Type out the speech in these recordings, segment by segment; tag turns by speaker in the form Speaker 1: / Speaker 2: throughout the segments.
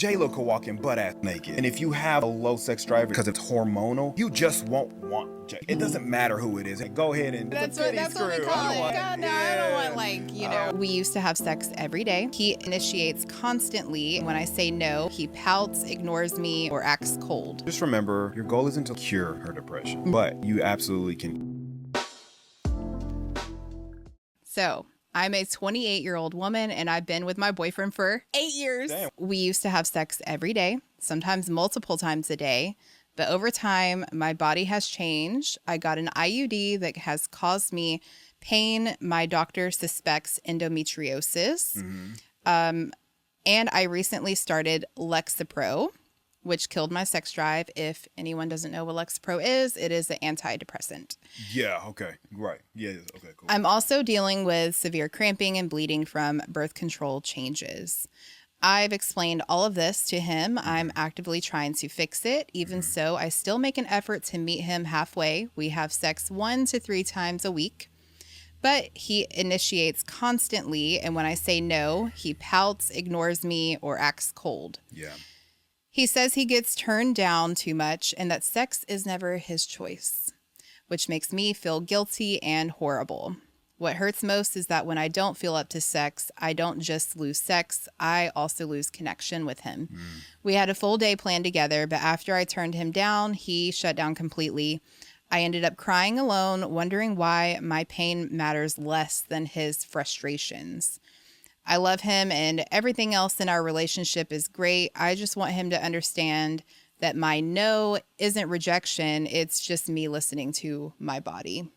Speaker 1: J-Lo could walk in butt-ass naked. And if you have a low sex drive because it's hormonal, you just won't want J. It doesn't matter who it is. Go ahead and
Speaker 2: that's what we call it. God, no, I don't want We used to have sex every day. He initiates constantly. When I say no, he pouts, ignores me, or acts cold.
Speaker 1: Just remember, your goal isn't to cure her depression, but you absolutely can.
Speaker 2: So, I'm a 28-year-old woman, and I've been with my boyfriend for 8 years.
Speaker 1: Damn.
Speaker 2: We used to have sex every day, sometimes multiple times a day. But over time, my body has changed. I got an IUD that has caused me pain. My doctor suspects endometriosis. And I recently started Lexapro, which killed my sex drive. If anyone doesn't know what Lexapro is, it is an antidepressant.
Speaker 1: Yeah, okay, right. Yeah, okay, cool.
Speaker 2: I'm also dealing with severe cramping and bleeding from birth control changes. I've explained all of this to him. I'm actively trying to fix it. Even so, I still make an effort to meet him halfway. We have sex 1 to 3 times a week, but he initiates constantly. And when I say no, he pouts, ignores me, or acts cold.
Speaker 1: Yeah.
Speaker 2: He says he gets turned down too much and that sex is never his choice, which makes me feel guilty and horrible. What hurts most is that when I don't feel up to sex, I don't just lose sex, I also lose connection with him. We had a full day planned together, but after I turned him down, he shut down completely. I ended up crying alone, wondering why my pain matters less than his frustrations. I love him and everything else in our relationship is great. I just want him to understand that my no isn't rejection. It's just me listening to my body.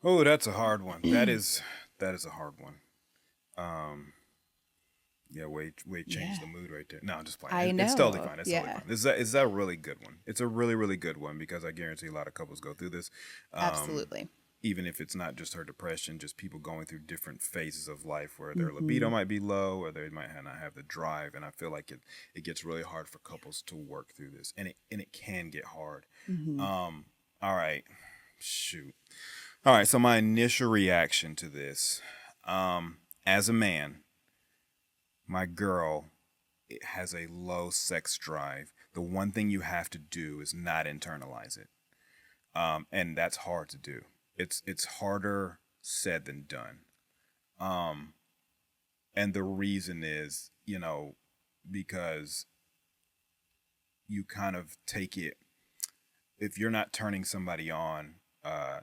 Speaker 1: Oh, that's a hard one. That is a hard one. Yeah, wait, change the mood right there. No, I'm just playing.
Speaker 2: I know.
Speaker 1: It's totally fine. It's totally fine. It's that really good one. It's a really, really good one because I guarantee a lot of couples go through this.
Speaker 2: Absolutely.
Speaker 1: Even if it's not just her depression, just people going through different phases of life where their libido might be low or they might not have the drive. And I feel like it gets really hard for couples to work through this. And it can get hard. All right. Shoot. All right. So my initial reaction to this, as a man, my girl has a low sex drive. The one thing you have to do is not internalize it. And that's hard to do. It's harder said than done. And the reason is, because you kind of take it, if you're not turning somebody on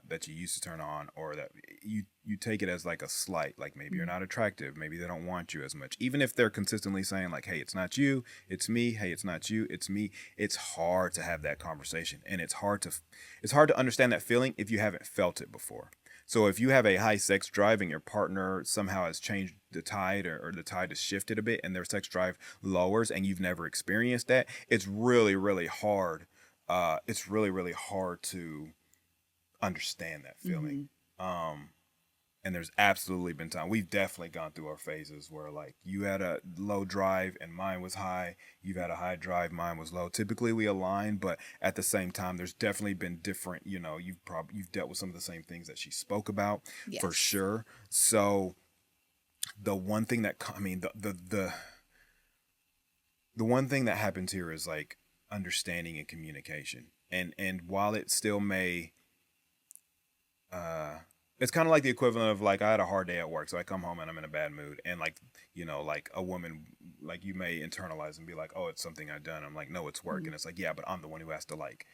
Speaker 1: that you used to turn on, or that you take it as like a slight, like maybe you're not attractive, maybe they don't want you as much, even if they're consistently saying like, hey, it's not you, it's me, hey, it's not you, it's me. It's hard to have that conversation, and it's hard to understand that feeling if you haven't felt it before. So if you have a high sex drive and your partner somehow has changed the tide, or the tide has shifted a bit and their sex drive lowers and you've never experienced that, it's really, really hard. It's really, really hard to understand that feeling. And there's absolutely been time, we've definitely gone through our phases where like you had a low drive and mine was high, you've had a high drive, mine was low. Typically we align, but at the same time there's definitely been different, you've dealt with some of the same things that she spoke about. Yes. For sure. So the one thing that the one thing that happens here is like understanding and communication, and while it still may it's kind of like the equivalent of like I had a hard day at work, so I come home and I'm in a bad mood, and like like a woman, like you may internalize and be like, oh, it's something I've done. I'm like, no, it's work. And it's like, yeah, but I'm the one who has to like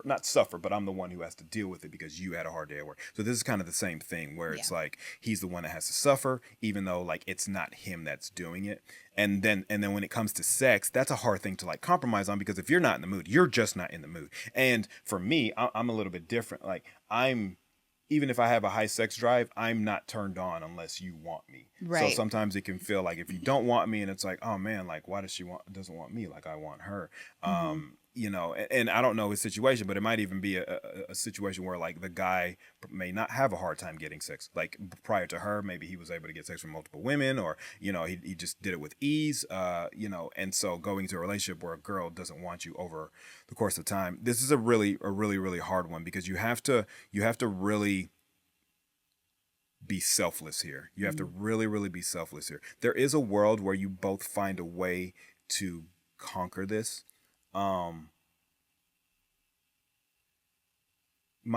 Speaker 1: not suffer, but I'm the one who has to deal with it because you had a hard day at work. So this is kind of the same thing where it's like he's the one that has to suffer, even though like it's not him that's doing it. And then when it comes to sex, that's a hard thing to like compromise on, because if you're not in the mood, you're just not in the mood. And for me, I'm a little bit different. Like even if I have a high sex drive, I'm not turned on unless you want me. Right. So sometimes it can feel like if you don't want me, and it's like, oh man, like why doesn't want me like I want her? And I don't know his situation, but it might even be a situation where like the guy may not have a hard time getting sex. Like prior to her, maybe he was able to get sex from multiple women, or he just did it with ease. And so going into a relationship where a girl doesn't want you over the course of time, this is a really, really hard one, because you have to really be selfless here. You have to really, really be selfless here. There is a world where you both find a way to conquer this. My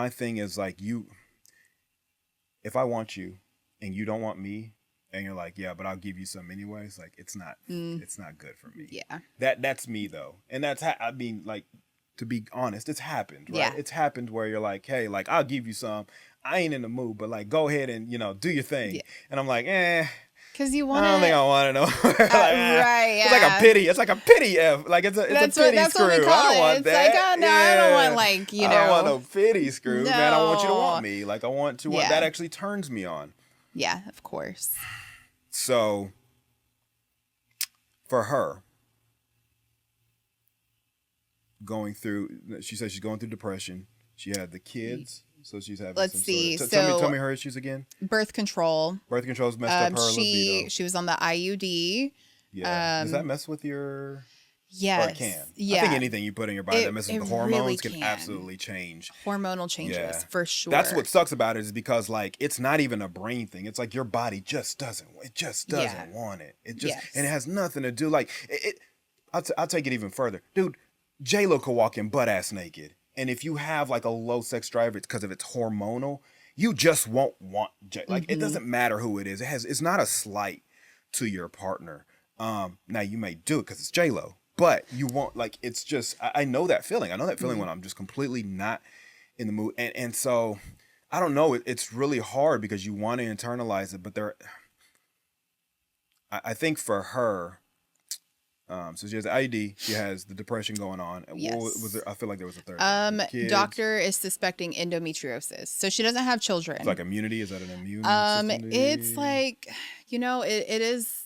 Speaker 1: thing is like, if I want you and you don't want me, and you're like, yeah, but I'll give you some anyways, like it's not good for me.
Speaker 2: Yeah.
Speaker 1: That's me though. And I mean, like, to be honest, it's happened, right?
Speaker 2: Yeah.
Speaker 1: It's happened where you're like, hey, like I'll give you some. I ain't in the mood, but like go ahead and, do your thing.
Speaker 2: Yeah.
Speaker 1: And I'm like,
Speaker 2: Because you
Speaker 1: I
Speaker 2: want to.
Speaker 1: don't think I want to know. Like,
Speaker 2: right. Yeah.
Speaker 1: It's like a pity. It's like a pity F. Like it's a pity screw.
Speaker 2: What we call
Speaker 1: I don't
Speaker 2: it.
Speaker 1: want
Speaker 2: It's
Speaker 1: that.
Speaker 2: like, oh no, I don't want like,
Speaker 1: I don't want no pity screw, man. I want you to want
Speaker 2: No.
Speaker 1: me. Like I want to.
Speaker 2: Yeah.
Speaker 1: That actually turns me on.
Speaker 2: Yeah, of course.
Speaker 1: So for her, she says she's going through depression. She had the kids. So she's having
Speaker 2: Let's
Speaker 1: some
Speaker 2: see.
Speaker 1: Sort of,
Speaker 2: So
Speaker 1: tell me her issues again.
Speaker 2: Birth control.
Speaker 1: Birth control's messed up her libido.
Speaker 2: She was on the IUD.
Speaker 1: Yeah. Does that mess with your?
Speaker 2: Yes.
Speaker 1: Or it can.
Speaker 2: Yeah.
Speaker 1: I think anything you put in your body that messes with the hormones
Speaker 2: really
Speaker 1: can absolutely change.
Speaker 2: Hormonal changes, for sure.
Speaker 1: That's what sucks about it, is because like it's not even a brain thing. It's like your body just doesn't want it. It just and it has nothing to do like it. I'll take it even further, dude. J-Lo could walk in butt ass naked, and if you have like a low sex drive, it's because of its hormonal. You just won't want like it doesn't matter who it is. It's not a slight to your partner. Now you may do it because it's J-Lo. But you won't, like, it's just, I know that feeling. I know that feeling when I'm just completely not in the mood. And so, I don't know, it's really hard because you want to internalize it, but I think for her, so she has the IUD, she has the depression going on.
Speaker 2: Yes.
Speaker 1: What was there? I feel like there was a third. Kids.
Speaker 2: Doctor is suspecting endometriosis. So she doesn't have children.
Speaker 1: It's like immunity? Is that an immune system?
Speaker 2: It's like, it is.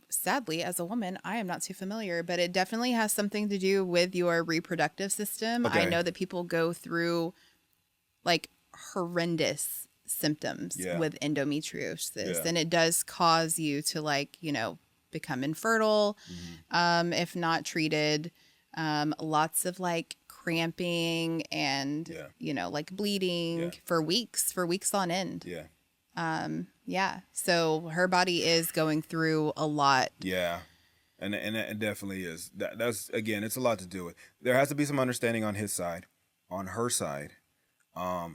Speaker 2: Sadly, as a woman, I am not too familiar, but it definitely has something to do with your reproductive system.
Speaker 1: Okay.
Speaker 2: I know that people go through like horrendous symptoms with endometriosis, and it does cause you to like, become infertile, if not treated. Lots of like cramping and, like bleeding for weeks on end. Yeah. So her body is going through a lot.
Speaker 1: Yeah. And it definitely is. That's, again, it's a lot to do with. There has to be some understanding on his side. On her side, I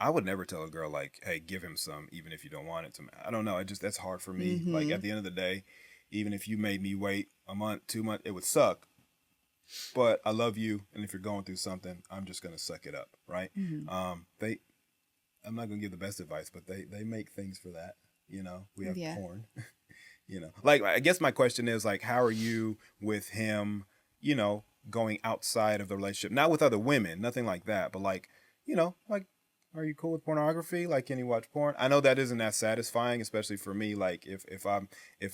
Speaker 1: would never tell a girl like, hey, give him some, even if you don't want it to. I don't know. That's hard for me. Like at the end of the day, even if you made me wait a month, 2 months, it would suck. But I love you. And if you're going through something, I'm just going to suck it up. Right. I'm not going to give the best advice, but they make things for that. We have porn, like, I guess my question is like, how are you with him, going outside of the relationship, not with other women, nothing like that, but like, like, are you cool with pornography? Like, can you watch porn? I know that isn't that satisfying, especially for me. Like if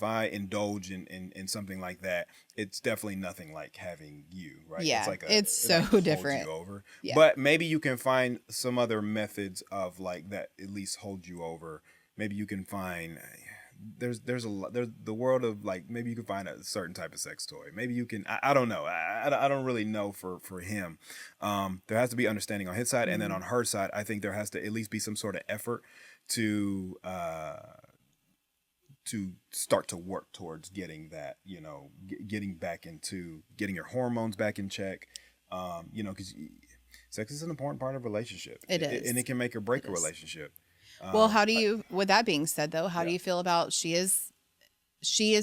Speaker 1: I indulge in something like that, it's definitely nothing like having you, right?
Speaker 2: Yeah,
Speaker 1: it's like
Speaker 2: it's so
Speaker 1: like holds
Speaker 2: different.
Speaker 1: you over.
Speaker 2: Yeah.
Speaker 1: But maybe you can find some other methods of like that at least hold you over. Maybe you can find there's the world of like, maybe you can find a certain type of sex toy. Maybe you can, I don't know. I don't really know for him. There has to be understanding on his side, and then on her side, I think there has to at least be some sort of effort to start to work towards getting that, getting your hormones back in check. Because sex is an important part of a relationship.
Speaker 2: It is.
Speaker 1: And it can make or break a relationship.
Speaker 2: Well, with that being said though, how do you feel about she is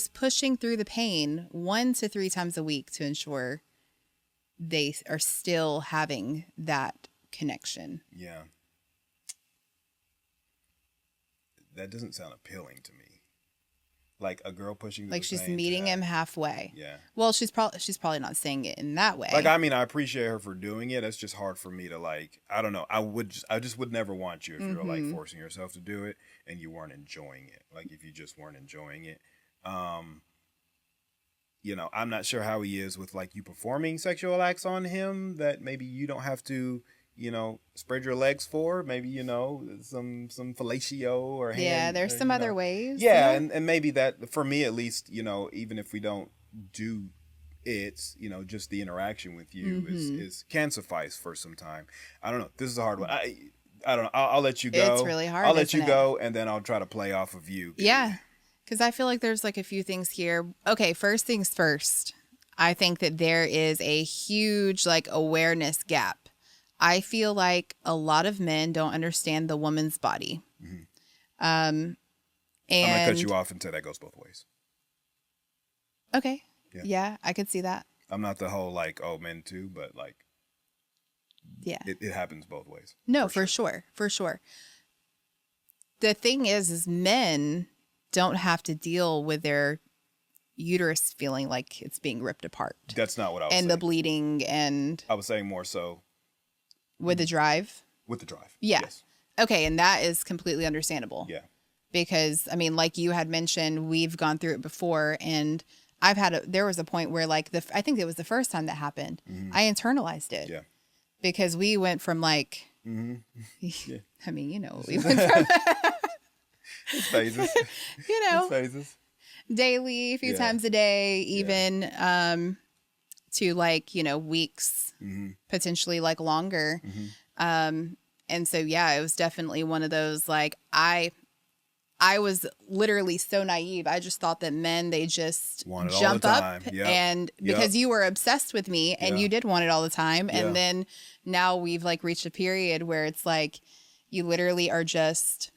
Speaker 2: pushing through the pain 1 to 3 times a week to ensure they are still having that connection?
Speaker 1: Yeah. That doesn't sound appealing to me. Like a girl pushing through
Speaker 2: like
Speaker 1: the
Speaker 2: she's
Speaker 1: pain
Speaker 2: meeting him halfway.
Speaker 1: Yeah.
Speaker 2: Well, she's probably not saying it in that way.
Speaker 1: Like, I mean, I appreciate her for doing it. It's just hard for me to like, I don't know. I just would never want you if you were like forcing yourself to do it and you weren't enjoying it. Like if you just weren't enjoying it. I'm not sure how he is with like you performing sexual acts on him that maybe you don't have to, spread your legs for. Maybe, some fellatio or hand.
Speaker 2: Yeah, there's some other ways.
Speaker 1: Yeah, and maybe that, for me at least, even if we don't do it, just the interaction with you is can suffice for some time. I don't know. This is a hard one. I don't know. I'll let you go.
Speaker 2: It's really hard.
Speaker 1: I'll let you go, and then I'll try to play off of you.
Speaker 2: Yeah. Because I feel like there's like a few things here. Okay, first things first. I think that there is a huge like awareness gap. I feel like a lot of men don't understand the woman's body.
Speaker 1: Mm-hmm.
Speaker 2: And
Speaker 1: I'm going to cut you off and say that goes both ways.
Speaker 2: Okay. Yeah, I could see that.
Speaker 1: I'm not the whole like, oh, men too, but like,
Speaker 2: yeah,
Speaker 1: it happens both ways.
Speaker 2: No, for sure. The thing is men don't have to deal with their uterus feeling like it's being ripped apart.
Speaker 1: That's not what I was saying.
Speaker 2: And the bleeding and...
Speaker 1: I was saying more so...
Speaker 2: With the drive?
Speaker 1: With the drive.
Speaker 2: Yeah.
Speaker 1: Yes.
Speaker 2: Okay, and that is completely understandable.
Speaker 1: Yeah.
Speaker 2: Because, I mean, like you had mentioned, we've gone through it before, and there was a point where, like, I think it was the first time that happened, I internalized it.
Speaker 1: Yeah.
Speaker 2: Because we went from, like...
Speaker 1: Yeah.
Speaker 2: I mean, you know, we went from...
Speaker 1: It's phases.
Speaker 2: You know.
Speaker 1: It's phases.
Speaker 2: Daily, a few times a day, even to like, you know, weeks, potentially like longer. And so, yeah, it was definitely one of those, like, I was literally so naive. I just thought that men, they just jump up and because you were obsessed with me and you did want it all the time. And then now we've like reached a period where it's like, you literally are just...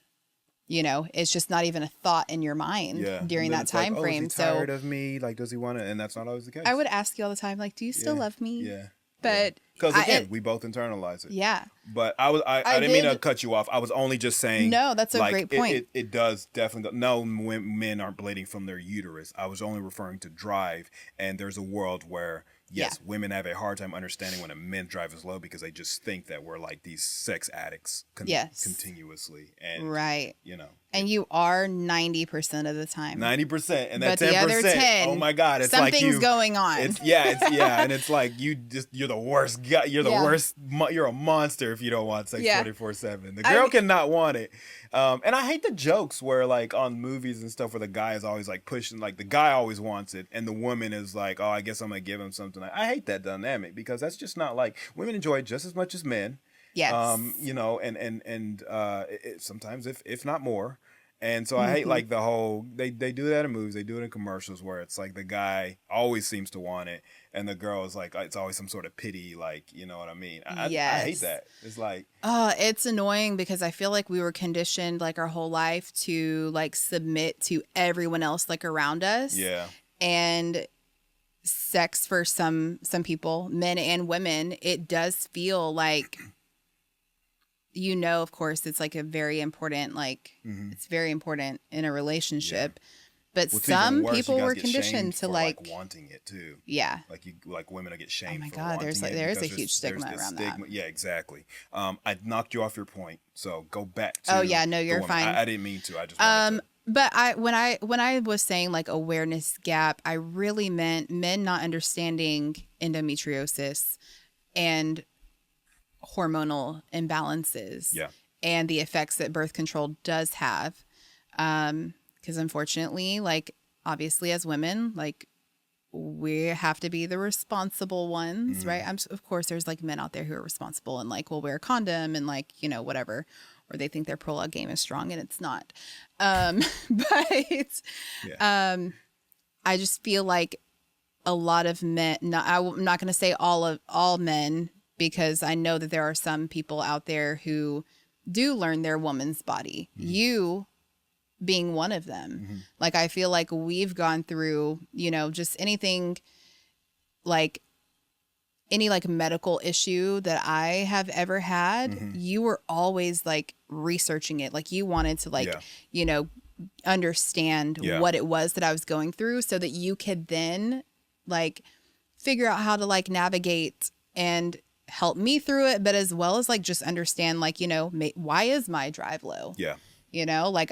Speaker 2: You know, it's just not even a thought in your mind during that time frame.
Speaker 1: Is he tired of me? Like, does he want to? And that's not always the case.
Speaker 2: I would ask you all the time, like, do you still love me?
Speaker 1: Yeah.
Speaker 2: But
Speaker 1: because again, we both internalize it.
Speaker 2: Yeah.
Speaker 1: But I didn't mean to cut you off. I was only just saying.
Speaker 2: No, that's a great point.
Speaker 1: It does definitely. No, men aren't bleeding from their uterus. I was only referring to drive, and there's a world where. Yes, women have a hard time understanding when a men's drive is low because they just think that we're like these sex addicts continuously. And, you know.
Speaker 2: And you are 90% of the time.
Speaker 1: 90%. And that 10%,
Speaker 2: the other 10,
Speaker 1: oh my God. It's like
Speaker 2: something's going on.
Speaker 1: And it's like you're the worst guy. You're the worst. You're a monster if you don't want sex 24/7. The girl cannot want it. And I hate the jokes where like on movies and stuff where the guy is always like pushing, like the guy always wants it and the woman is like, oh, I guess I'm going to give him something. I hate that dynamic because that's just not like women enjoy it just as much as men.
Speaker 2: Yes.
Speaker 1: You know, and sometimes if not more. And so I hate like the whole, they do that in movies, they do it in commercials where it's like the guy always seems to want it and the girl is like, it's always some sort of pity, like, you know what I mean? I hate that. It's like.
Speaker 2: It's annoying because I feel like we were conditioned like our whole life to like submit to everyone else like around us.
Speaker 1: Yeah.
Speaker 2: And sex for some people, men and women, it does feel like... You know, of course, it's like a very important, like, it's very important in a relationship. But some people were conditioned to like
Speaker 1: wanting it too.
Speaker 2: Yeah.
Speaker 1: Like women will get shamed.
Speaker 2: Oh my God, there is a huge stigma around that.
Speaker 1: Yeah, exactly. I knocked you off your point, so go back to.
Speaker 2: Oh yeah, no, you're fine.
Speaker 1: I didn't mean to. I just. Wanted to.
Speaker 2: But when I was saying like awareness gap, I really meant men not understanding endometriosis and hormonal imbalances and the effects that birth control does have. Because unfortunately, like obviously as women, like we have to be the responsible ones, right? Of course, there's like men out there who are responsible and like will wear a condom and like, you know, whatever, or they think their prolog game is strong and it's not. But I just feel like a lot of men, I'm not going to say all men, because I know that there are some people out there who do learn their woman's body. You being one of them. Like, I feel like we've gone through, you know, just anything like any like medical issue that I have ever had. You were always like researching it. Like you wanted to like, you know, understand what it was that I was going through so that you could then like figure out how to like navigate and help me through it, but as well as like just understand like, you know, why is my drive low? Yeah. You know, like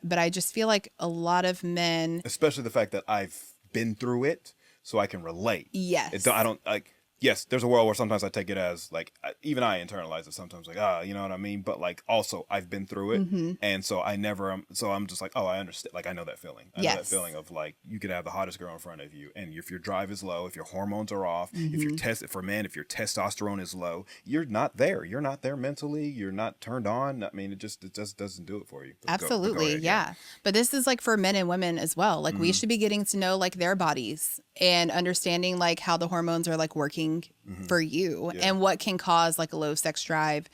Speaker 2: but I just feel like a lot of men,
Speaker 1: especially the fact that I've been through it, so I can relate.
Speaker 2: Yes.
Speaker 1: I don't like, Yes, there's a world where sometimes I take it as like even I internalize it sometimes, like you know what I mean. But like also I've been through it,
Speaker 2: Mm-hmm.
Speaker 1: and so I never. So I'm just like, oh, I understand. Like I know that feeling. I know that
Speaker 2: Yes.
Speaker 1: feeling of like you could have the hottest girl in front of you, and if your drive is low, if your hormones are off, if your
Speaker 2: Mm-hmm.
Speaker 1: for men, if your testosterone is low, you're not there. You're not there mentally. You're not turned on. I mean, it just doesn't do it for you. But go
Speaker 2: Absolutely.
Speaker 1: ahead. Yeah.
Speaker 2: Yeah. But this is like for men and women as well. Like we
Speaker 1: Mm-hmm.
Speaker 2: should be getting to know like their bodies and understanding like how the hormones are like working
Speaker 1: Mm-hmm.
Speaker 2: for you
Speaker 1: Yeah.
Speaker 2: and what can cause like a low sex drive.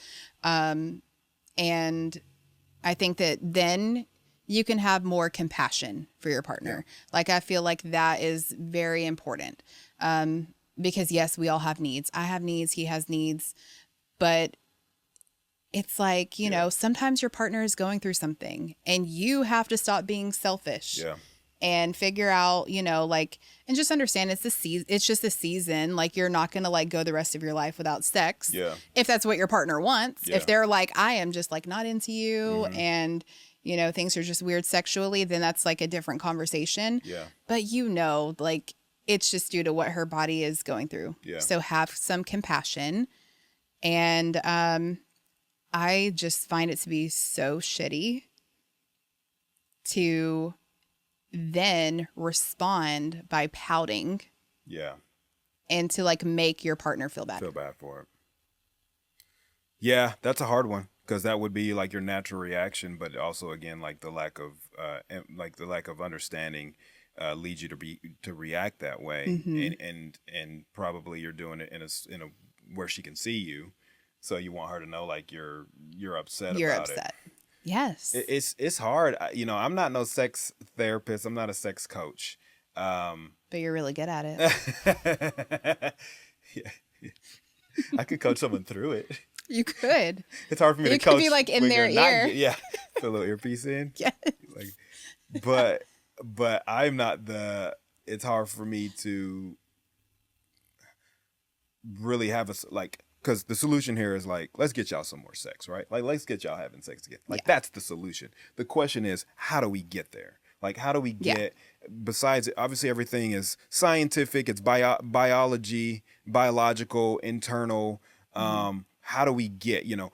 Speaker 2: And I think that then you can have more compassion for your partner. Like I feel like that is very important. Because yes, we all have needs. I have needs, he has needs, but it's like, you know, sometimes your partner is going through something and you have to stop being selfish
Speaker 1: Yeah.
Speaker 2: and figure out, you know, like, and just understand it's the season. It's just a season. Like you're not going to like go the rest of your life without sex.
Speaker 1: Yeah.
Speaker 2: If that's what your partner wants.
Speaker 1: Yeah.
Speaker 2: If they're like, I am just like not into you
Speaker 1: Mm-hmm.
Speaker 2: and, you know, things are just weird sexually, then that's like a different conversation.
Speaker 1: Yeah.
Speaker 2: But you know, like it's just due to what her body is going through.
Speaker 1: Yeah.
Speaker 2: So have some compassion. And, I just find it to be so shitty to then respond by pouting
Speaker 1: Yeah.
Speaker 2: and to like make your partner feel bad.
Speaker 1: Feel bad for it. Yeah, that's a hard one because that would be like your natural reaction, but also again like the lack of understanding leads you to react that way, and probably you're doing it in a where she can see you, so you want her to know like you're upset
Speaker 2: You're
Speaker 1: about
Speaker 2: upset. Yes.
Speaker 1: It's hard. You know, I'm not no sex therapist. I'm not a sex coach.
Speaker 2: But you're really good at it.
Speaker 1: Yeah. I could coach someone through it.
Speaker 2: You could.
Speaker 1: It's hard for me
Speaker 2: You
Speaker 1: to
Speaker 2: could
Speaker 1: coach.
Speaker 2: be, like, in
Speaker 1: when
Speaker 2: their
Speaker 1: you're not
Speaker 2: ear.
Speaker 1: yeah, put a little earpiece in.
Speaker 2: Yes.
Speaker 1: Like, but I'm not the. It's hard for me to really have like, because the solution here is like, let's get y'all some more sex, right? Like, let's get y'all having sex again. Like, that's the solution. The question is, how do we get there? Like, how do we get? Besides, obviously, everything is scientific. It's biological, internal. How do we get, you know,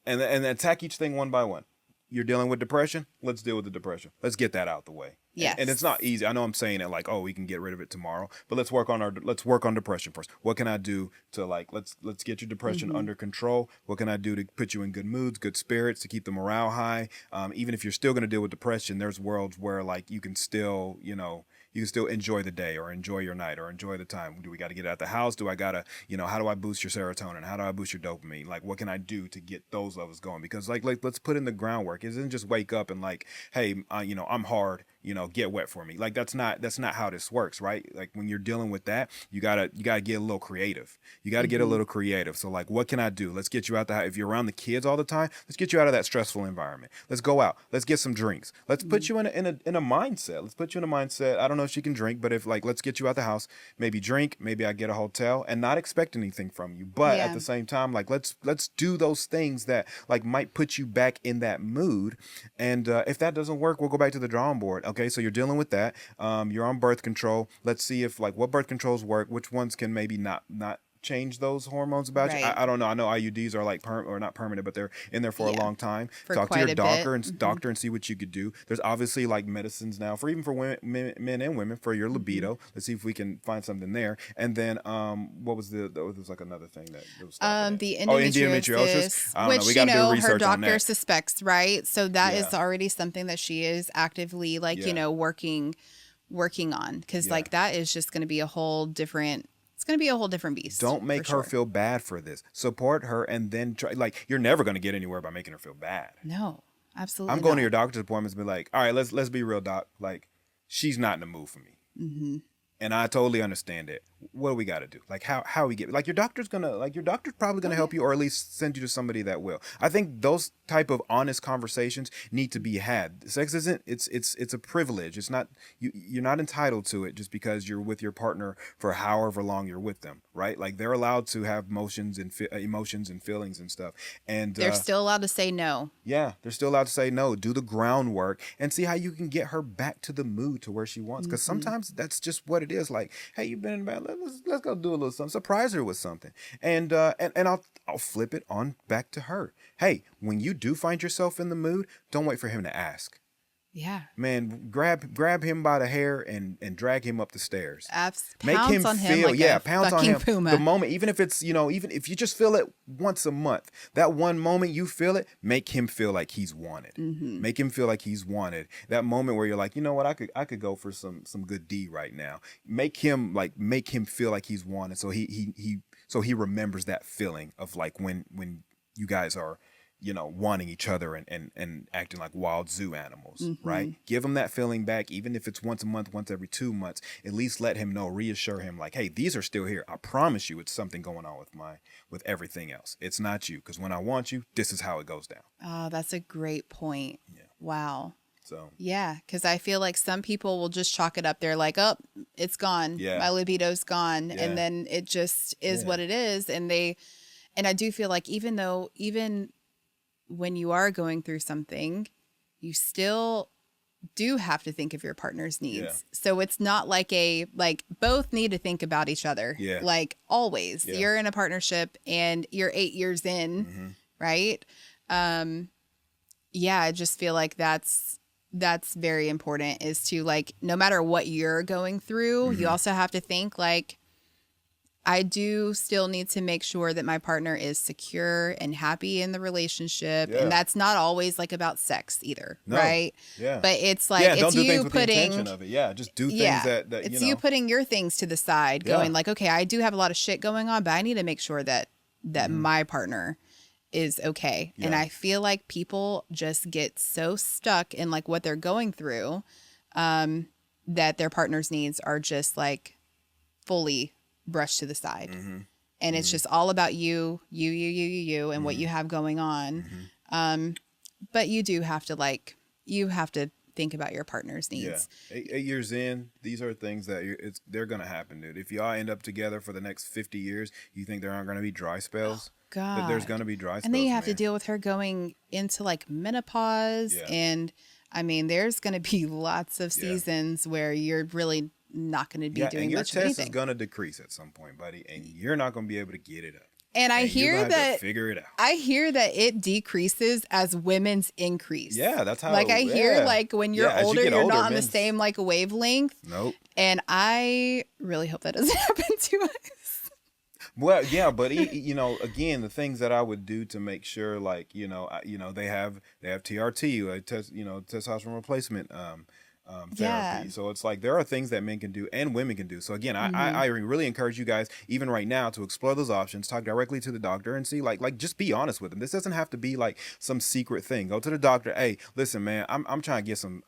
Speaker 1: and attack each thing one by one? You're dealing with depression. Let's deal with the depression. Let's get that out the way.
Speaker 2: Yes.
Speaker 1: And it's not easy. I know I'm saying it like, oh, we can get rid of it tomorrow, but let's work on depression first. What can I do to like, let's get your depression under control. What can I do to put you in good moods, good spirits, to keep the morale high? Even if you're still going to deal with depression, there's worlds where like you can still, you know, you can still enjoy the day or enjoy your night or enjoy the time. Do we got to get out the house? Do I got to, you know, how do I boost your serotonin? How do I boost your dopamine? Like, what can I do to get those levels going? Because like let's put in the groundwork. It isn't just wake up and like, hey, you know, I'm hard, you know, get wet for me. Like, that's not how this works, right? Like, when you're dealing with that, you gotta get a little creative. You gotta get a little creative. So like, what can I do? Let's get you out the house. If you're around the kids all the time, let's get you out of that stressful environment. Let's go out. Let's get some drinks. Let's put you in a mindset. Let's put you in a mindset. I don't know if she can drink, but if like, let's get you out the house, maybe drink, maybe I get a hotel and not expect anything from you. But at the same time, like, let's do those things that like might put you back in that mood. And if that doesn't work, we'll go back to the drawing board. Okay, so you're dealing with that. You're on birth control. Let's see if like what birth controls work, which ones can maybe not change those hormones about you. I don't know. I know IUDs are like or not permanent, but they're in there for a long time.
Speaker 2: For
Speaker 1: Talk to
Speaker 2: quite
Speaker 1: your
Speaker 2: a
Speaker 1: doctor
Speaker 2: bit.
Speaker 1: and see what you could do. There's obviously like medicines now for even for women, men and women for your libido. Let's see if we can find something there. And then what was there was like another thing that was
Speaker 2: The endometriosis,
Speaker 1: I don't
Speaker 2: which
Speaker 1: know. We got to do research
Speaker 2: her
Speaker 1: on
Speaker 2: doctor
Speaker 1: that.
Speaker 2: suspects, right? So that is
Speaker 1: Yeah.
Speaker 2: already something that she is actively like, you know, working on, because like that is just going to be a whole different. It's going to be a whole different beast.
Speaker 1: Don't make her feel bad for this. Support her, and then try. Like, you're never going to get anywhere by making her feel bad.
Speaker 2: No, absolutely.
Speaker 1: I'm going to your doctor's appointments and be like, all right, let's be real, doc. Like, she's not in the mood for me.
Speaker 2: Mm-hmm.
Speaker 1: And I totally understand it. What do we got to do? Like, how we get, like, your doctor's probably gonna help you, or at least send you to somebody that will. I think those type of honest conversations need to be had. Sex isn't, it's a privilege. It's not, you're not entitled to it just because you're with your partner for however long you're with them, right? Like, they're allowed to have emotions and feelings and stuff. And
Speaker 2: they're still allowed to say no.
Speaker 1: Yeah, they're still allowed to say no. Do the groundwork and see how you can get her back to the mood to where she wants. Because sometimes that's just what it is. Like, hey, you've been in bed. let's go do a little something. Surprise her with something, and I'll flip it on back to her. Hey, when you do find yourself in the mood, don't wait for him to ask.
Speaker 2: Yeah.
Speaker 1: Man, grab him by the hair and drag him up the stairs. Make
Speaker 2: Pounce
Speaker 1: him
Speaker 2: on
Speaker 1: feel,
Speaker 2: him like
Speaker 1: yeah,
Speaker 2: a
Speaker 1: pounce on
Speaker 2: fucking
Speaker 1: him.
Speaker 2: puma.
Speaker 1: The moment, even if it's, even if you just feel it once a month, that one moment you feel it, make him feel like he's wanted. Make him feel like he's wanted. That moment where you're like, you know what, I could go for some good D right now. Make him feel like he's wanted, so he remembers that feeling of like when you guys are, wanting each other and acting like wild zoo animals, right? Give him that feeling back, even if it's once a month, once every 2 months. At least let him know, reassure him, like, hey, these are still here. I promise you, it's something going on with everything else. It's not you, because when I want you, this is how it goes down.
Speaker 2: Oh, that's a great point.
Speaker 1: Yeah.
Speaker 2: Wow.
Speaker 1: So
Speaker 2: yeah, because I feel like some people will just chalk it up. They're like, oh, it's gone.
Speaker 1: Yeah.
Speaker 2: My libido's gone,
Speaker 1: Yeah.
Speaker 2: and then it just is
Speaker 1: Yeah.
Speaker 2: what it is. And I do feel like even when you are going through something, you still do have to think of your partner's needs.
Speaker 1: Yeah.
Speaker 2: So it's not like both need to think about each other.
Speaker 1: Yeah.
Speaker 2: Like always.
Speaker 1: Yeah.
Speaker 2: You're in a partnership and you're 8 years in, right? Yeah, I just feel like that's very important, is to, like, no matter what you're going through, you also have to think like, I do still need to make sure that my partner is secure and happy in the relationship.
Speaker 1: Yeah.
Speaker 2: And that's not always like about sex either.
Speaker 1: No.
Speaker 2: Right.
Speaker 1: Yeah.
Speaker 2: But it's like,
Speaker 1: yeah,
Speaker 2: it's
Speaker 1: don't do
Speaker 2: you
Speaker 1: things with the
Speaker 2: putting,
Speaker 1: intention of it. Yeah, just do things
Speaker 2: yeah,
Speaker 1: that
Speaker 2: it's you putting your things to the side,
Speaker 1: Yeah.
Speaker 2: going like, okay, I do have a lot of shit going on, but I need to make sure that my partner is okay.
Speaker 1: Yeah.
Speaker 2: And I feel like people just get so stuck in like what they're going through, that their partner's needs are just like fully brushed to the side. And it's just all about you, and what you have going on. But you do have to you have to think about your partner's needs.
Speaker 1: Yeah. 8 years in, these are things that they're going to happen, dude. If y'all end up together for the next 50 years, you think there aren't going to be dry spells?
Speaker 2: God.
Speaker 1: But there's going to be dry spells.
Speaker 2: And then you have to
Speaker 1: man.
Speaker 2: deal with her going into like menopause.
Speaker 1: Yeah.
Speaker 2: And I mean, there's going to be lots of seasons where you're really not going to be doing
Speaker 1: and your
Speaker 2: much of
Speaker 1: test
Speaker 2: anything.
Speaker 1: is going to decrease at some point, buddy, and you're not going to be able to get it up.
Speaker 2: And I
Speaker 1: you're
Speaker 2: hear
Speaker 1: gonna have to
Speaker 2: that
Speaker 1: figure it out.
Speaker 2: I hear that it decreases as women's increase.
Speaker 1: Yeah, that's how.
Speaker 2: Like I hear like when you're
Speaker 1: as you
Speaker 2: older,
Speaker 1: get
Speaker 2: you're
Speaker 1: older,
Speaker 2: not on the
Speaker 1: men's-
Speaker 2: same like wavelength.
Speaker 1: Nope.
Speaker 2: And I really hope that doesn't happen to us.
Speaker 1: Well, yeah, but again, the things that I would do to make sure, like, they have TRT, testosterone replacement therapy.
Speaker 2: Yeah.
Speaker 1: So it's like there are things that men can do and women can do. So again, I really encourage you guys, even right now, to explore those options. Talk directly to the doctor and see, like just be honest with them. This doesn't have to be like some secret thing. Go to the doctor. Hey, listen, man, I'm trying to get some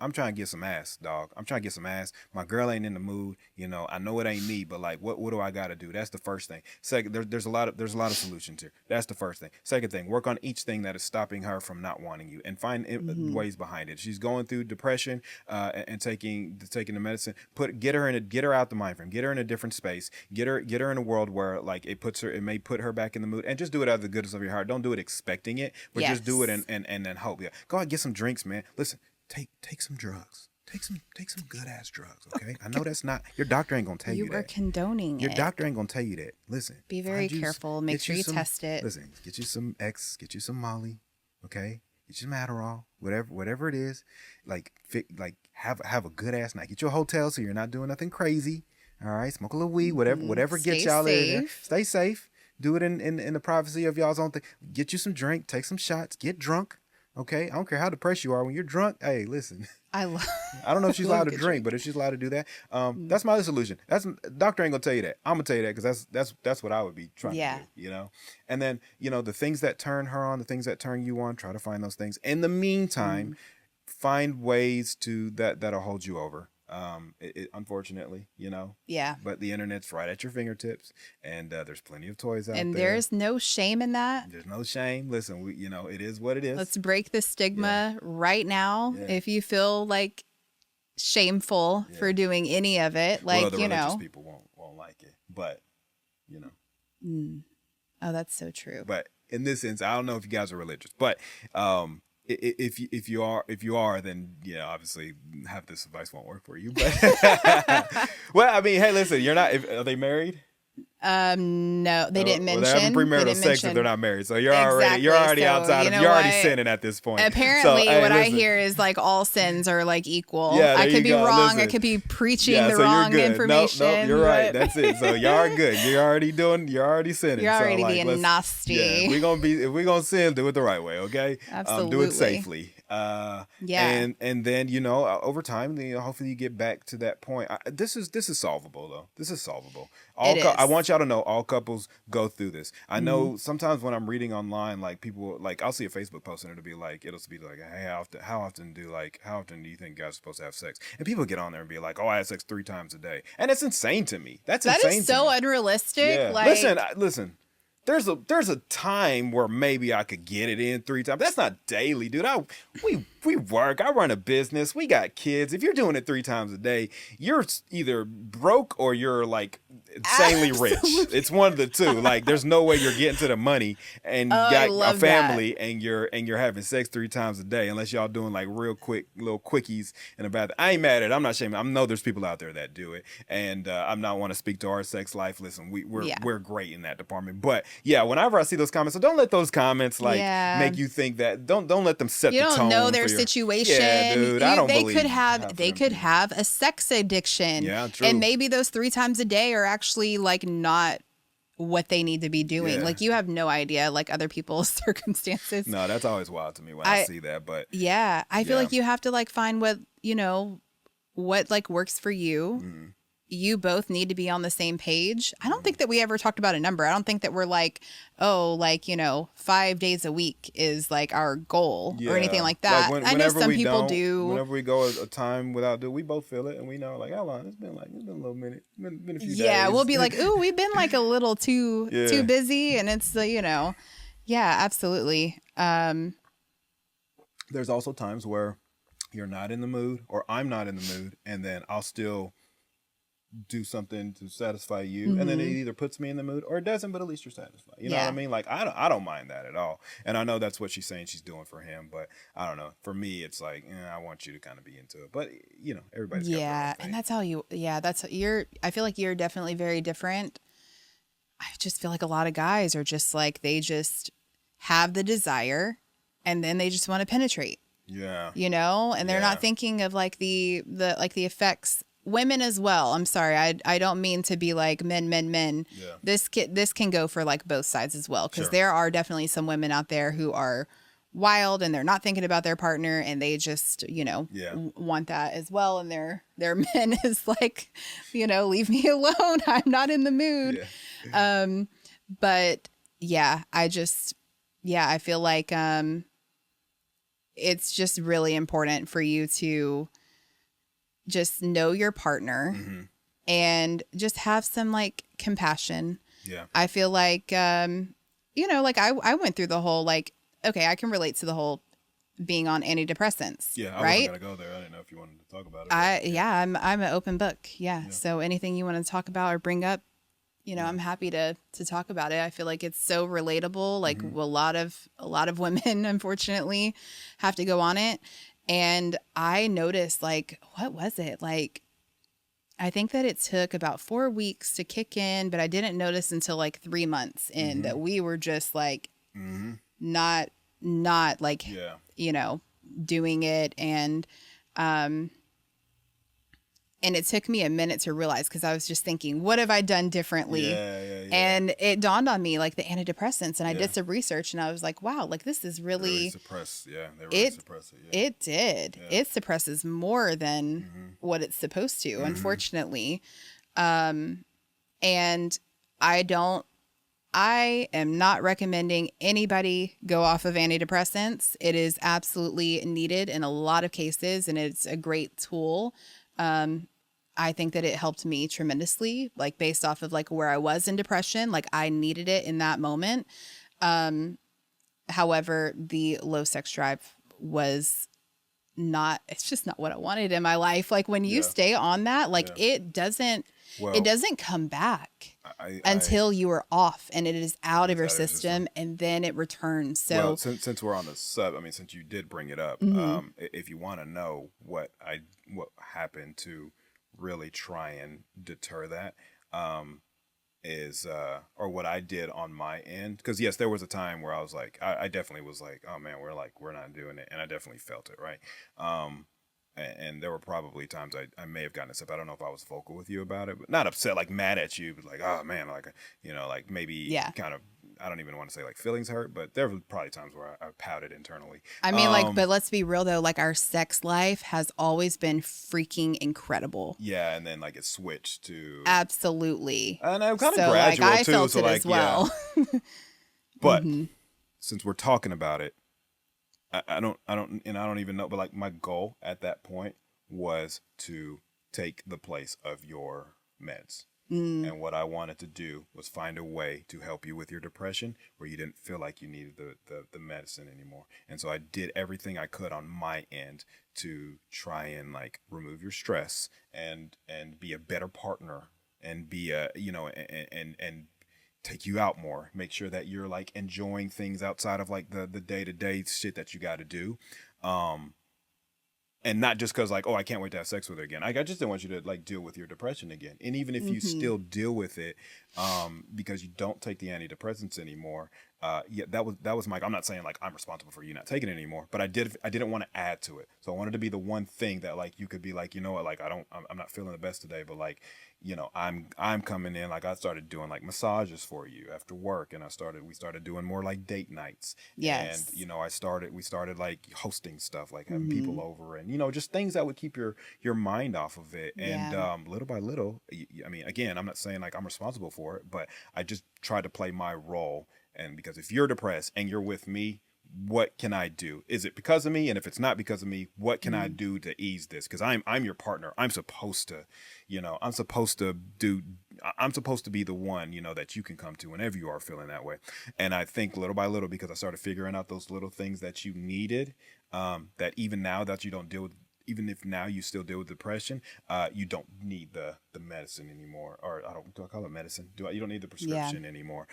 Speaker 1: ass, dog. I'm trying to get some ass. My girl ain't in the mood. I know it ain't me, but like, what do I got to do? That's the first thing. Second, there's a lot of solutions here. That's the first thing. Second thing, work on each thing that is stopping her from not wanting you, and find ways behind it. She's going through depression, and taking the medicine. Get her out the mind frame. Get her in a different space. Get her in a world where like it may put her back in the mood, and just do it out of the goodness of your heart. Don't do it expecting it, but just do it and then hope. Yeah, go out, get some drinks, man. Listen, take some drugs. Take some good ass drugs, okay? I know that's not your doctor ain't gonna tell you that.
Speaker 2: You are condoning
Speaker 1: Your
Speaker 2: it.
Speaker 1: doctor ain't gonna tell you that. Listen,
Speaker 2: Be very
Speaker 1: find
Speaker 2: careful. Make sure you test it.
Speaker 1: Listen, get you some X, get you some Molly, okay? Get you some Adderall, whatever it is. Like have a good ass night. Get you a hotel so you're not doing nothing crazy. All right, smoke a little weed, whatever gets
Speaker 2: Stay
Speaker 1: y'all in there.
Speaker 2: safe.
Speaker 1: Stay safe. Do it in the privacy of y'all's own thing. Get you some drink, take some shots, get drunk. Okay, I don't care how depressed you are. When you're drunk, hey, listen. I don't know if she's allowed to drink, but if she's allowed to do that, that's my other solution. Doctor ain't gonna tell you that. I'm gonna tell you that because that's what I would be trying to do. And then the things that turn her on, the things that turn you on, try to find those things. In the meantime, find ways that'll hold you over. Unfortunately,
Speaker 2: Yeah.
Speaker 1: But the internet's right at your fingertips, and there's plenty of toys out there.
Speaker 2: And there's no shame in that.
Speaker 1: There's no shame. Listen, it is what it is.
Speaker 2: Let's break the stigma right now.
Speaker 1: Yeah.
Speaker 2: If you feel like shameful for doing any of it, like,
Speaker 1: well, the religious people won't like it, but
Speaker 2: Oh, that's so true.
Speaker 1: But in this sense, I don't know if you guys are religious, but if you are, then yeah, obviously half this advice won't work for you. But well, I mean, hey, listen, you're not. Are they married?
Speaker 2: No, they didn't
Speaker 1: Well, they're having
Speaker 2: mention. They
Speaker 1: premarital
Speaker 2: didn't
Speaker 1: sex if
Speaker 2: mention.
Speaker 1: they're not married. So
Speaker 2: Exactly.
Speaker 1: you're already
Speaker 2: So,
Speaker 1: outside
Speaker 2: you
Speaker 1: of
Speaker 2: know
Speaker 1: you're already
Speaker 2: what?
Speaker 1: sinning at this point.
Speaker 2: Apparently,
Speaker 1: So, hey,
Speaker 2: what I
Speaker 1: listen.
Speaker 2: hear is like all sins are like equal.
Speaker 1: Yeah,
Speaker 2: I
Speaker 1: there
Speaker 2: could
Speaker 1: you
Speaker 2: be
Speaker 1: go.
Speaker 2: wrong. I
Speaker 1: Listen.
Speaker 2: could be preaching
Speaker 1: Yeah,
Speaker 2: the
Speaker 1: so you're
Speaker 2: wrong
Speaker 1: good.
Speaker 2: information.
Speaker 1: Nope, you're right.
Speaker 2: but
Speaker 1: That's it. So y'all are good. You're already sinning.
Speaker 2: You're already
Speaker 1: so, like,
Speaker 2: being nasty.
Speaker 1: Yeah, if we're gonna sin, do it the right way, okay?
Speaker 2: Absolutely.
Speaker 1: Do it safely.
Speaker 2: Yeah.
Speaker 1: And then over time, hopefully you get back to that point. This is solvable though. This is solvable.
Speaker 2: It is.
Speaker 1: I want y'all to know all couples go through this. I
Speaker 2: Mm-hmm.
Speaker 1: know sometimes when I'm reading online, like people, like I'll see a Facebook post and it'll be like, hey, how often do you think guys are supposed to have sex? And people get on there and be like, oh, I had sex 3 times a day, and it's insane to me. That insane
Speaker 2: is so
Speaker 1: to me.
Speaker 2: unrealistic.
Speaker 1: Yeah.
Speaker 2: Like,
Speaker 1: Listen. There's a time where maybe I could get it in 3 times. That's not daily, dude. We work. I run a business. We got kids. If you're doing it 3 times a day, you're either broke or you're like insanely rich. It's one of the two. Like, there's no way you're getting to the money and got a family and you're having sex 3 times a day unless y'all doing like real quick little quickies in the bathroom. I ain't mad at it. I'm not shaming. I know there's people out there that do it, and I'm not want to speak to our sex life. Listen, we're great in that department, but yeah, whenever I see those comments, so don't let those comments make you think that. Don't let them set the tone.
Speaker 2: You don't know their situation.
Speaker 1: Yeah, dude, I don't
Speaker 2: they
Speaker 1: believe
Speaker 2: could have a sex addiction.
Speaker 1: Yeah, true.
Speaker 2: And maybe those 3 times a day are actually like not what they need to be doing.
Speaker 1: Yeah.
Speaker 2: Like, you have no idea, like, other people's circumstances.
Speaker 1: No, that's always wild to me when I see that. But
Speaker 2: yeah, I feel like you have to like find what like works for you.
Speaker 1: Mm-hmm.
Speaker 2: You both need to be on the same page. I don't think that we ever talked about a number. I don't think that we're like, 5 days a week is like our goal or anything like that.
Speaker 1: Like
Speaker 2: I know some people do.
Speaker 1: Whenever we go a time without doing, we both feel it, and we know like how long it's been a little minute, been a few days.
Speaker 2: Yeah, we'll be like, ooh, we've been like a little too busy, and it's yeah, absolutely.
Speaker 1: There's also times where you're not in the mood, or I'm not in the mood, and then I'll still do something to satisfy you, and then it either puts me in the mood or it doesn't, but at least you're satisfied. You know what I mean? Like, I don't mind that at all. And I know that's what she's saying she's doing for him, but I don't know. For me, it's like, I want you to kind of be into it. But everybody's got their own thing.
Speaker 2: And that's how I feel like you're definitely very different. I just feel like a lot of guys are just like, they just have the desire and then they just want to penetrate.
Speaker 1: Yeah.
Speaker 2: And they're not thinking of like the effects. Women as well. I'm sorry. I don't mean to be like men.
Speaker 1: Yeah.
Speaker 2: This can go for like both sides as well. Because there are definitely some women out there who are wild and they're not thinking about their partner and they just, want that as well. And their men is like, leave me alone. I'm not in the mood. Yeah. But yeah, I feel like it's just really important for you to just know your partner and just have some like compassion.
Speaker 1: Yeah.
Speaker 2: I feel like, like I went through the whole, like, okay, I can relate to the whole being on antidepressants.
Speaker 1: Yeah. I
Speaker 2: right?
Speaker 1: wasn't going to go there. I didn't know if you wanted to talk about it.
Speaker 2: I'm an open book. Yeah. So anything you want to talk about or bring up, I'm happy to talk about it. I feel like it's so relatable. Like a lot of women, unfortunately, have to go on it. And I noticed, like, what was it? Like, I think that it took about 4 weeks to kick in, but I didn't notice until like 3 months in that we were just like not like, doing it. And it took me a minute to realize, because I was just thinking, what have I done differently?
Speaker 1: Yeah.
Speaker 2: And it dawned on me, like, the antidepressants. And I did some research and I was like, wow, like, this is really
Speaker 1: suppress. Yeah, they really suppress it. Yeah.
Speaker 2: It did. Yeah. It suppresses more than what it's supposed to, unfortunately. And I am not recommending anybody go off of antidepressants. It is absolutely needed in a lot of cases, and it's a great tool. I think that it helped me tremendously, like based off of like where I was in depression, like I needed it in that moment. However, the low sex drive was it's just not what I wanted in my life. Like when you
Speaker 1: Yeah.
Speaker 2: stay on that, like
Speaker 1: Yeah.
Speaker 2: it doesn't
Speaker 1: Well,
Speaker 2: come back
Speaker 1: I
Speaker 2: until you are off and it is out of
Speaker 1: it's
Speaker 2: your
Speaker 1: out of your
Speaker 2: system, and then it returns.
Speaker 1: well,
Speaker 2: So
Speaker 1: since we're on the sub, I mean, since you did bring it up,
Speaker 2: mhm.
Speaker 1: if you want to know what happened to really try and deter that, um, is or what I did on my end, because yes, there was a time where I was like, I definitely was like, oh man, we're not doing it, and I definitely felt it, right? And there were probably times I may have gotten upset. I don't know if I was vocal with you about it, but not upset, like mad at you, but like, oh man, like, like maybe
Speaker 2: Yeah.
Speaker 1: kind of, I don't even want to say like feelings hurt, but there were probably times where I pouted internally.
Speaker 2: I mean, like, but let's be real though, like our sex life has always been freaking incredible.
Speaker 1: Yeah, and then like it switched to,
Speaker 2: Absolutely.
Speaker 1: and I'm kind of
Speaker 2: So like
Speaker 1: gradual
Speaker 2: I
Speaker 1: too,
Speaker 2: felt
Speaker 1: so
Speaker 2: it
Speaker 1: like
Speaker 2: as well.
Speaker 1: but
Speaker 2: Mhm.
Speaker 1: since we're talking about it, I don't even know, but like my goal at that point was to take the place of your meds.
Speaker 2: Mm.
Speaker 1: And what I wanted to do was find a way to help you with your depression where you didn't feel like you needed the medicine anymore. And so I did everything I could on my end to try and like remove your stress and be a better partner and be a, and take you out more, make sure that you're like enjoying things outside of like the day-to-day shit that you got to do. Um, and not just because like, oh, I can't wait to have sex with her again. I just didn't want you to like deal with your depression again. And even if you
Speaker 2: Mhm.
Speaker 1: still deal with it, because you don't take the antidepressants anymore, yeah, that was Mike. I'm not saying like I'm responsible for you not taking it anymore, but I didn't want to add to it. So I wanted to be the one thing that like you could be like, you know what, like I'm not feeling the best today, but like, I'm coming in, like I started doing like massages for you after work, and we started doing more like date nights. And
Speaker 2: Yes.
Speaker 1: we started like hosting stuff, like having people
Speaker 2: Mhm.
Speaker 1: over, and just things that would keep your mind off of it. And
Speaker 2: Yeah.
Speaker 1: little by little, I mean, again, I'm not saying like I'm responsible for it, but I just tried to play my role. And because if you're depressed and you're with me, what can I do? Is it because of me? And if it's not because of me, what can I
Speaker 2: Mhm.
Speaker 1: do to ease this? Because I'm your partner. I'm supposed to, I'm supposed to do. I'm supposed to be the one, that you can come to whenever you are feeling that way. And I think little by little, because I started figuring out those little things that you needed, that even now that you don't deal with, even if now you still deal with depression, you don't need the medicine anymore. Or do I call it medicine? You don't need the
Speaker 2: Yeah.
Speaker 1: prescription anymore.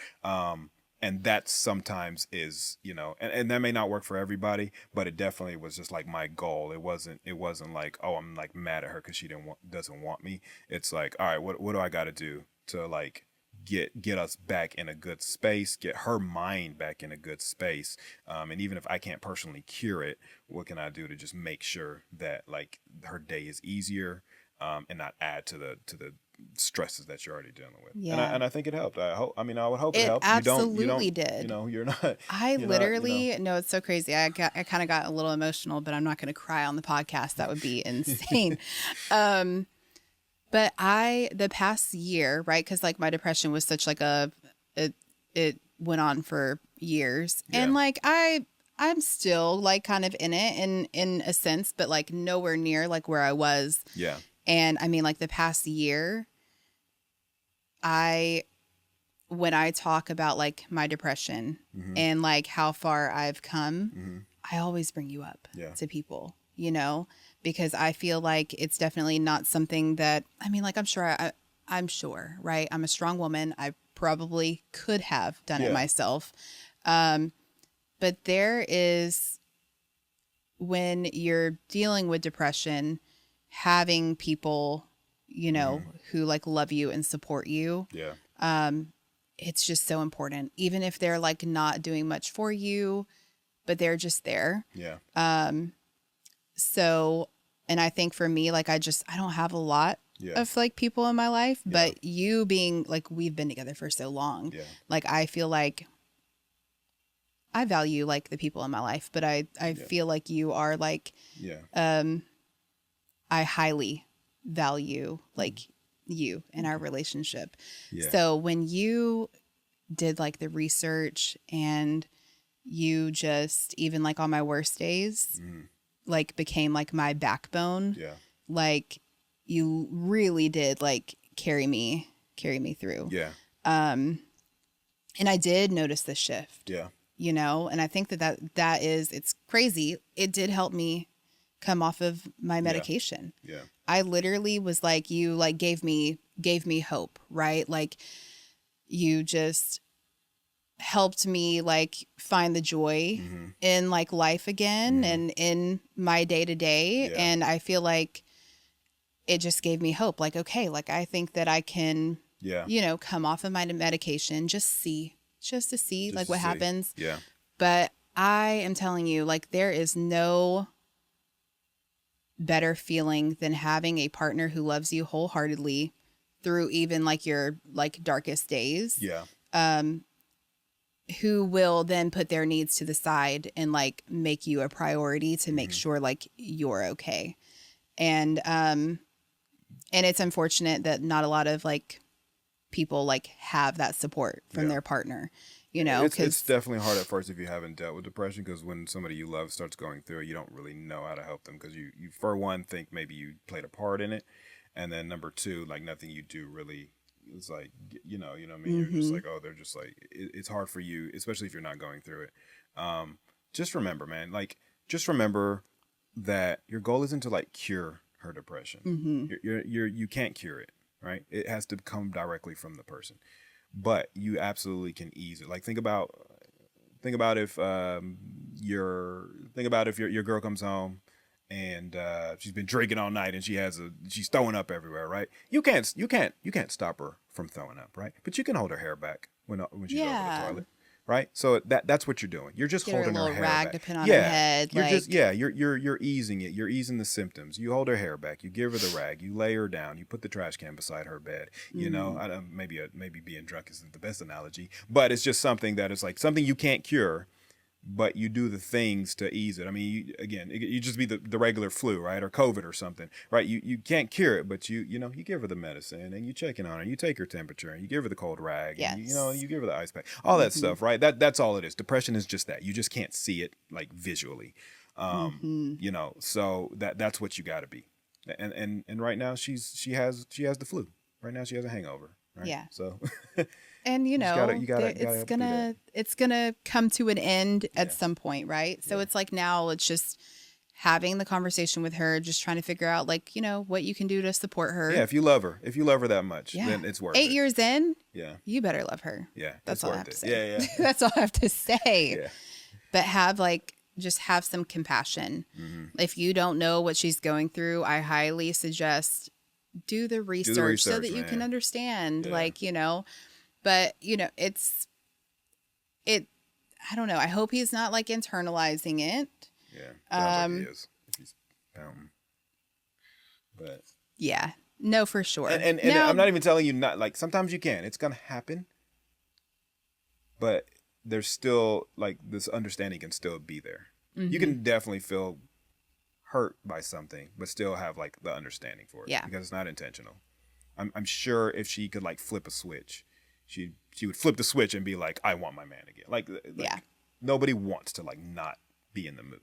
Speaker 1: And that sometimes is, and that may not work for everybody, but it definitely was just like my goal. It wasn't like, oh, I'm like mad at her because she doesn't want me. It's like, all right, what do I got to do to like get us back in a good space, get her mind back in a good space. And even if I can't personally cure it, what can I do to just make sure that like her day is easier, and not add to the stresses that you're already dealing with. And I
Speaker 2: Yeah.
Speaker 1: and I think it helped. I mean, I would hope it
Speaker 2: It
Speaker 1: helped. You don't,
Speaker 2: absolutely did.
Speaker 1: you're not,
Speaker 2: I
Speaker 1: you're not,
Speaker 2: literally, no, it's so crazy. I kind of got a little emotional, but I'm not going to cry on the podcast. That would be insane. um, but the past year, right? Cause like my depression was such like it went on for years,
Speaker 1: Yeah.
Speaker 2: and like I'm still like kind of in it in a sense, but like nowhere near like where I was.
Speaker 1: Yeah.
Speaker 2: And I mean, like the past year, I when I talk about like my depression
Speaker 1: Mm-hmm.
Speaker 2: and like how far I've come,
Speaker 1: Mm-hmm.
Speaker 2: I always bring you up
Speaker 1: Yeah.
Speaker 2: to people, because I feel like it's definitely not something that, I mean, like I'm sure, right? I'm a strong woman. I probably could have done it
Speaker 1: Yeah.
Speaker 2: myself. But there is, when you're dealing with depression, having people,
Speaker 1: Mm-hmm.
Speaker 2: who like love you and support you,
Speaker 1: Yeah.
Speaker 2: it's just so important, even if they're like not doing much for you, but they're just there.
Speaker 1: Yeah.
Speaker 2: So, and I think for me, like I don't have a lot
Speaker 1: Yeah.
Speaker 2: of like people in my life,
Speaker 1: Yeah.
Speaker 2: but you being like, we've been together for so long.
Speaker 1: Yeah.
Speaker 2: Like I feel like I value like the people in my life, but I
Speaker 1: Yeah.
Speaker 2: feel like you are like,
Speaker 1: Yeah.
Speaker 2: I highly value like you and our relationship.
Speaker 1: Yeah.
Speaker 2: So when you did like the research and you just, even like on my worst days,
Speaker 1: Mm-hmm.
Speaker 2: like became like my backbone,
Speaker 1: Yeah.
Speaker 2: like you really did like carry me through.
Speaker 1: Yeah.
Speaker 2: And I did notice the shift,
Speaker 1: Yeah.
Speaker 2: and I think that is, it's crazy. It did help me come off of my medication.
Speaker 1: Yeah.
Speaker 2: I literally was like, you like gave me hope, right? Like you just helped me like find the joy in like life again and in my day to day. And I feel like it just gave me hope. Like, okay, like I think that I can, you know, come off of my medication, just to see like what happens.
Speaker 1: Yeah.
Speaker 2: But I am telling you, like, there is no better feeling than having a partner who loves you wholeheartedly through even like your like darkest days.
Speaker 1: Yeah.
Speaker 2: Who will then put their needs to the side and like make you a priority to make sure like you're okay. And it's unfortunate that not a lot of like people like have that support from their partner, you know,
Speaker 1: it's definitely hard at first if you haven't dealt with depression, because when somebody you love starts going through it, you don't really know how to help them, because you for one think maybe you played a part in it, and then number two, like nothing you do really, it's like, you know what I mean? You're just like, oh, they're just like, it's hard for you, especially if you're not going through it. Just remember, man, like, just remember that your goal isn't to like cure her depression. You can't cure it, right? It has to come directly from the person, but you absolutely can ease it. Like think about if your girl comes home and she's been drinking all night and she's throwing up everywhere, right? You can't stop her from throwing up, right? But you can hold her hair back when she's over the toilet, right? So that's what you're doing. You're just holding her hair
Speaker 2: rag
Speaker 1: back.
Speaker 2: to put on her head.
Speaker 1: You're
Speaker 2: like,
Speaker 1: just you're easing it. You're easing the symptoms. You hold her hair back. You give her the rag. You lay her down. You put the trash can beside her bed. You know, maybe being drunk isn't the best analogy, but it's just something that is like something you can't cure, but you do the things to ease it. I mean, you just be the regular flu, right? Or COVID or something, right? You can't cure it, but you give her the medicine and you check in on her. You take her temperature and you give her the cold rag.
Speaker 2: Yes.
Speaker 1: And you give her the ice pack, all that stuff, right? That's all it is. Depression is just that. You just can't see it like visually. You know, so that's what you got to be. And right now she has the flu. Right now she has a hangover. Right?
Speaker 2: Yeah.
Speaker 1: So.
Speaker 2: And you know, it's gonna come to an end at some point, right? So it's like now it's just having the conversation with her, just trying to figure out like, you know, what you can do to support her.
Speaker 1: Yeah, if you love her that much, then it's worth it.
Speaker 2: 8 years in,
Speaker 1: you
Speaker 2: better love her.
Speaker 1: Yeah,
Speaker 2: that's all I have to say.
Speaker 1: Yeah.
Speaker 2: That's all I have to say.
Speaker 1: Yeah.
Speaker 2: But just have some compassion. If you don't know what she's going through, I highly suggest do the research so that you can understand, like, you know. But, you know, I don't know. I hope he's not like internalizing it.
Speaker 1: Yeah. Sounds like he is. If he's pounding. But.
Speaker 2: Yeah. No, for sure.
Speaker 1: And now, I'm not even telling you not, like, sometimes you can. It's going to happen. But there's still, like, this understanding can still be there. You can definitely feel hurt by something, but still have, like, the understanding for it.
Speaker 2: Yeah.
Speaker 1: Because it's not intentional. I'm sure if she could, like, flip a switch, she would flip the switch and be like, I want my man again. Like nobody wants to like not be in the mood.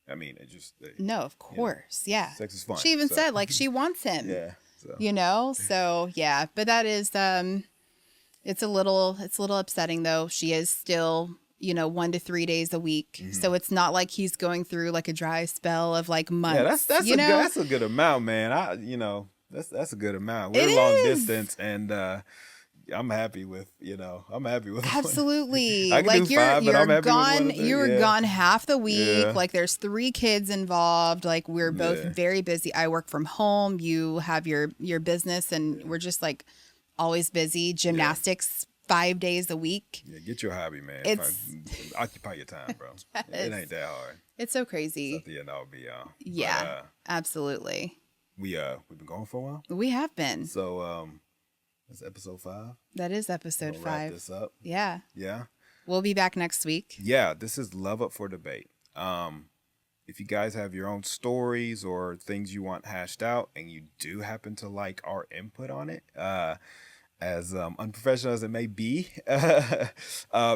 Speaker 1: I mean, it just
Speaker 2: no, of course, yeah.
Speaker 1: Sex is fun.
Speaker 2: She even said like she wants him.
Speaker 1: Yeah, so.
Speaker 2: You know. So yeah, but that is it's a little upsetting though. She is still 1 to 3 days a week, so it's not like he's going through like a dry spell of like months.
Speaker 1: Yeah, that's a good amount, man. That's a good amount. We're long distance and. I'm happy with
Speaker 2: absolutely.
Speaker 1: I can
Speaker 2: like
Speaker 1: do
Speaker 2: you're
Speaker 1: 5, but I'm happy
Speaker 2: gone.
Speaker 1: With
Speaker 2: you're gone half the week.
Speaker 1: Yeah.
Speaker 2: Like there's 3 kids involved. Like we're both very busy. I work from home. You have your business, and we're just like always busy. Gymnastics 5 days a week.
Speaker 1: Yeah, get your hobby, man. Occupy your time, bro. It ain't that hard.
Speaker 2: It's so crazy.
Speaker 1: It's not the end all be all.
Speaker 2: Yeah,
Speaker 1: but,
Speaker 2: absolutely.
Speaker 1: We've been going for a while.
Speaker 2: We have been.
Speaker 1: So that's episode 5.
Speaker 2: That is episode 5.
Speaker 1: Wrap this up.
Speaker 2: Yeah.
Speaker 1: Yeah.
Speaker 2: We'll be back next week.
Speaker 1: Yeah, this is Love Up for Debate. If you guys have your own stories or things you want hashed out and you do happen to like our input on it, as unprofessional as it may be,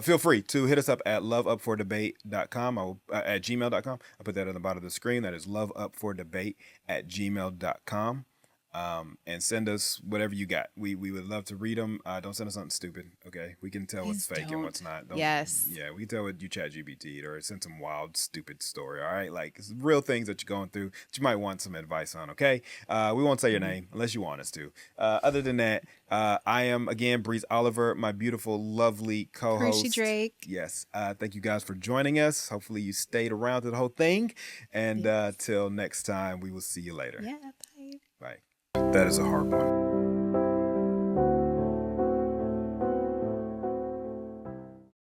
Speaker 1: feel free to hit us up at loveupfordebate.com at gmail.com. I'll put that at the bottom of the screen. That is loveupfordebate@gmail.com. And send us whatever you got. We would love to read them. Don't send us something stupid, okay? We can tell what's
Speaker 2: Please
Speaker 1: fake and
Speaker 2: don't.
Speaker 1: what's not.
Speaker 2: Yes.
Speaker 1: Yeah, we can tell what you chat GBT or send some wild, stupid story, all right? Like, it's real things that you're going through that you might want some advice on, okay? We won't say your name unless you want us to. Other than that, I am, again, Breeze Oliver, my beautiful, lovely co-host.
Speaker 2: Chrissy Drake.
Speaker 1: Yes. Thank you guys for joining us. Hopefully you stayed around to the whole thing. And till next time, we will see you later.
Speaker 2: Yeah, bye.
Speaker 1: Bye. That is a hard one.